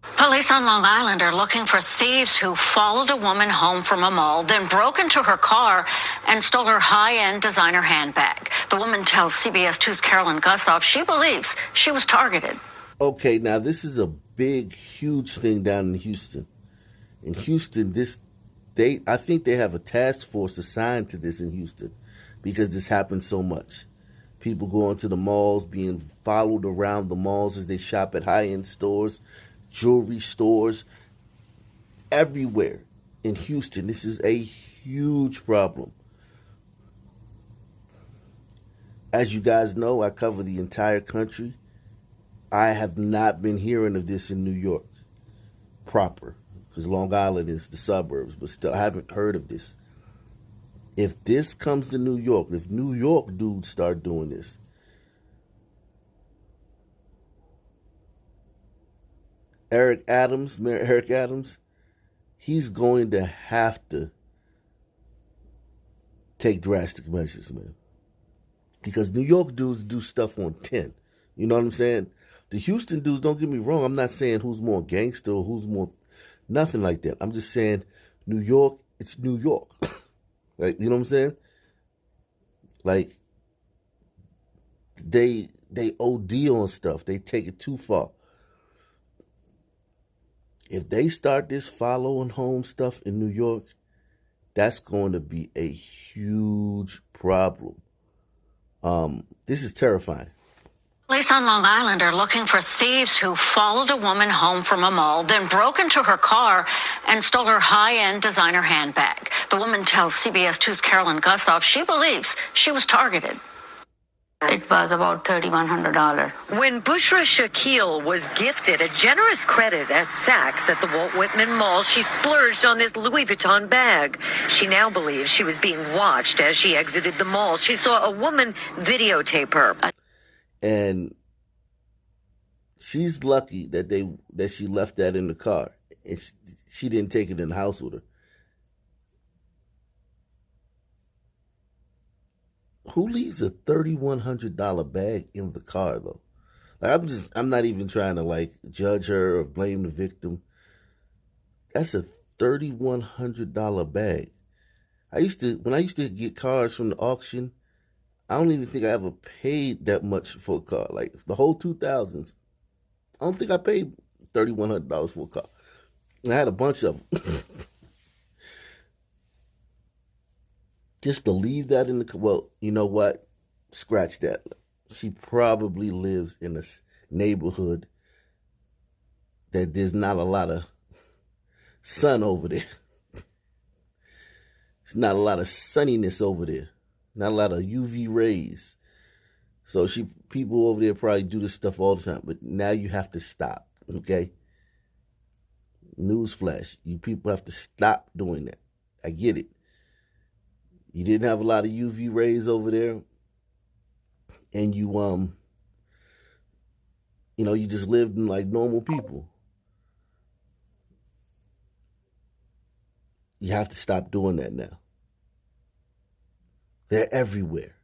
Police on Long Island are looking for thieves who followed a woman home from a mall, then broke into her car and stole her high-end designer handbag. The woman tells CBS 2's Carolyn Gussoff she believes she was targeted. Okay, now this is a big, huge thing down in Houston. In Houston, I think they have a task force assigned to this in Houston because this happens so much. People going to the malls, being followed around the malls as they shop at high-end stores, jewelry stores, everywhere in Houston. This is a huge problem. As you guys know, I cover the entire country. I have not been hearing of this in New York proper, because Long Island is the suburbs, but still I haven't heard of this. If this comes to New York, if New York dudes start doing this, Eric Adams, he's going to have to take drastic measures, man. Because New York dudes do stuff on 10. You know what I'm saying? The Houston dudes, don't get me wrong, I'm not saying who's more gangster or who's more, nothing like that. I'm just saying New York, it's New York. Like, you know what I'm saying? Like, they OD on stuff. They take it too far. If they start this following home stuff in New York, that's going to be a huge problem. This is terrifying. Police on Long Island are looking for thieves who followed a woman home from a mall, then broke into her car and stole her high-end designer handbag. The woman tells CBS 2's Carolyn Gussoff she believes she was targeted. It was about $3,100. When Bushra Shakil was gifted a generous credit at Saks at the Walt Whitman Mall, she splurged on this Louis Vuitton bag. She now believes she was being watched as she exited the mall. She saw a woman videotape her. And she's lucky that she left that in the car and she didn't take it in the house with her. Who leaves a $3,100 bag in the car though? Like, I'm not even trying to like judge her or blame the victim. That's a $3,100 bag. When I used to get cars from the auction, I don't even think I ever paid that much for a car. Like the whole 2000s, I don't think I paid $3,100 for a car. And I had a bunch of them. Just to leave that in the, well, you know what? Scratch that. She probably lives in a neighborhood that there's not a lot of sun over there. It's not a lot of sunniness over there. Not a lot of UV rays. So people over there probably do this stuff all the time. But now you have to stop, okay? Newsflash. You people have to stop doing that. I get it. You didn't have a lot of UV rays over there. And you just lived in like normal people. You have to stop doing that now. They're everywhere.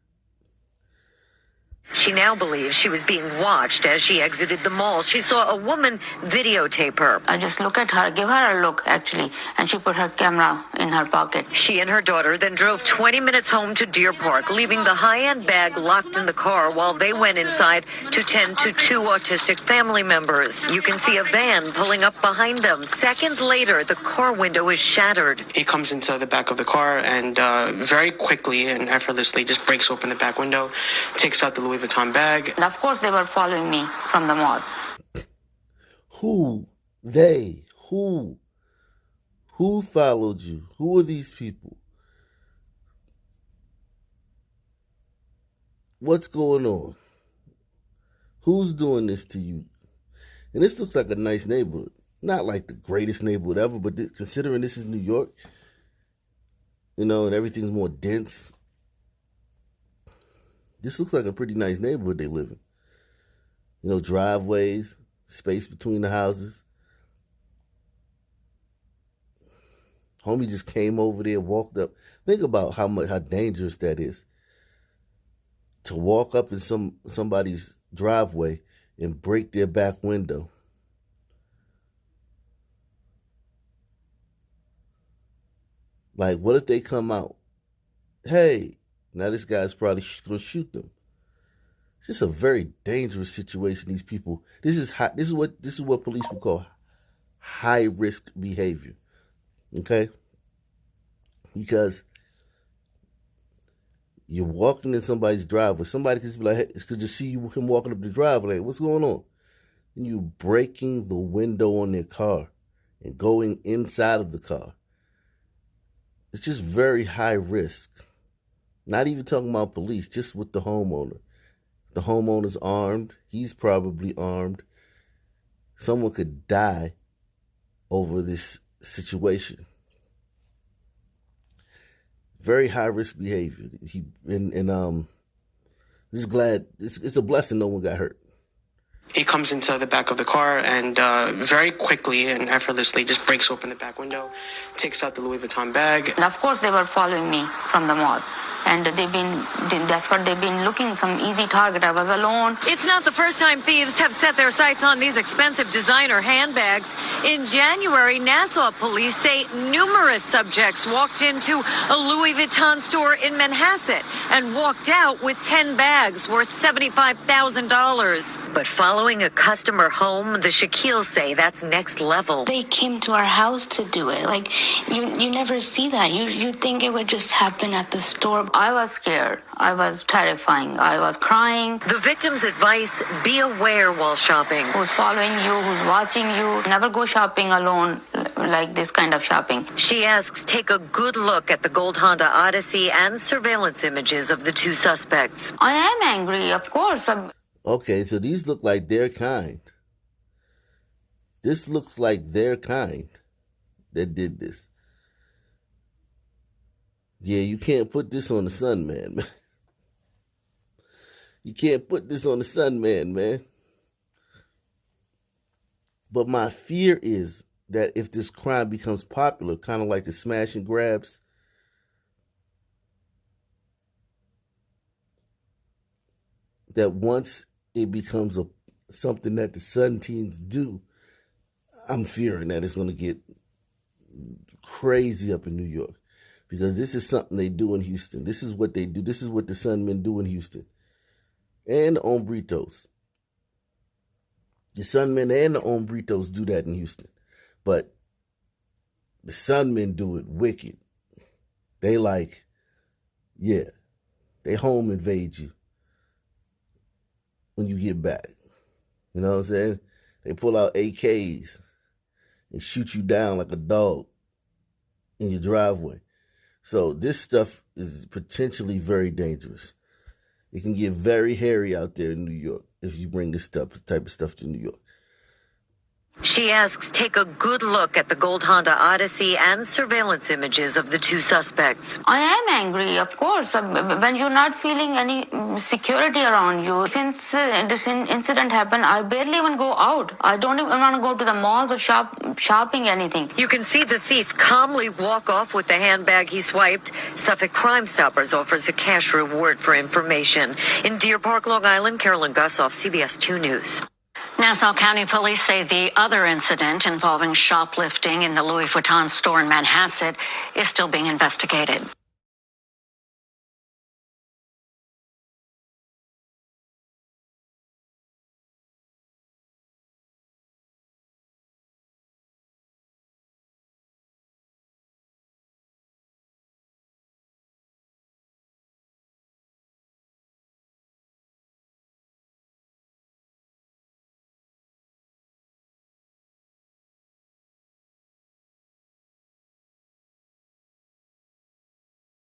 She now believes she was being watched as she exited the mall. She saw a woman videotape her. I just look at her, give her a look, actually, and she put her camera in her pocket. She and her daughter then drove 20 minutes home to Deer Park, leaving the high-end bag locked in the car while they went inside to tend to two autistic family members. You can see a van pulling up behind them. Seconds later, the car window is shattered. He comes into the back of the car and very quickly and effortlessly just breaks open the back window, takes out the Louis Vuitton bag. And of course, they were following me from the mall. Who followed you? Who are these people? What's going on? Who's doing this to you? And this looks like a nice neighborhood. Not like the greatest neighborhood ever, but considering this is New York, and everything's more dense, this looks like a pretty nice neighborhood they live in. Driveways, space between the houses. Homie just came over there, walked up. Think about how dangerous that is. To walk up in somebody's driveway and break their back window. Like, what if they come out? Hey, now this guy's probably going to shoot them. It's just a very dangerous situation. These people. This is what police would call high risk behavior. Okay, because you're walking in somebody's driveway. Somebody could just be like, hey, could just see him walking up the driveway. Like, what's going on? And you breaking the window on their car and going inside of the car. It's just very high risk. Not even talking about police, just with the homeowner. The homeowner's armed. He's probably armed. Someone could die over this situation. Very high risk behavior. Just glad it's a blessing no one got hurt. He comes into the back of the car and very quickly and effortlessly just breaks open the back window, takes out the Louis Vuitton bag. And of course, they were following me from the mall. And that's what they've been looking, some easy target. I was alone. It's not the first time thieves have set their sights on these expensive designer handbags. In January, Nassau police say numerous subjects walked into a Louis Vuitton store in Manhasset and walked out with 10 bags worth $75,000. But following a customer home, the Shaquilles say that's next level. They came to our house to do it. Like, you never see that. You think it would just happen at the store. I was scared. I was terrifying. I was crying. The victim's advice, be aware while shopping. Who's following you, who's watching you. Never go shopping alone, like this kind of shopping. She asks, take a good look at the gold Honda Odyssey and surveillance images of the two suspects. I am angry, of course. Okay, so these look like their kind. This looks like their kind that did this. Yeah, you can't put this on the Sun Man, man. You can't put this on the Sun Man, man. But my fear is that if this crime becomes popular, kind of like the smash and grabs, that once it becomes something that the Sun teens do, I'm fearing that it's going to get crazy up in New York. Because this is something they do in Houston. This is what they do. This is what the Sun Men do in Houston. And the Hombritos. The Sun Men and the Hombritos do that in Houston. But the Sun Men do it wicked. They they home invade you when you get back. You know what I'm saying? They pull out AKs and shoot you down like a dog in your driveway. So this stuff is potentially very dangerous. It can get very hairy out there in New York if you bring this type of stuff to New York. She asks, take a good look at the gold Honda Odyssey and surveillance images of the two suspects. I am angry, of course. When you're not feeling any security around you. Since this incident happened, I barely even go out. I don't even want to go to the malls or shopping anything. You can see the thief calmly walk off with the handbag he swiped. Suffolk Crime Stoppers offers a cash reward for information. In Deer Park, Long Island, Carolyn Gussoff, CBS 2 News. Nassau County Police say the other incident involving shoplifting in the Louis Vuitton store in Manhasset is still being investigated.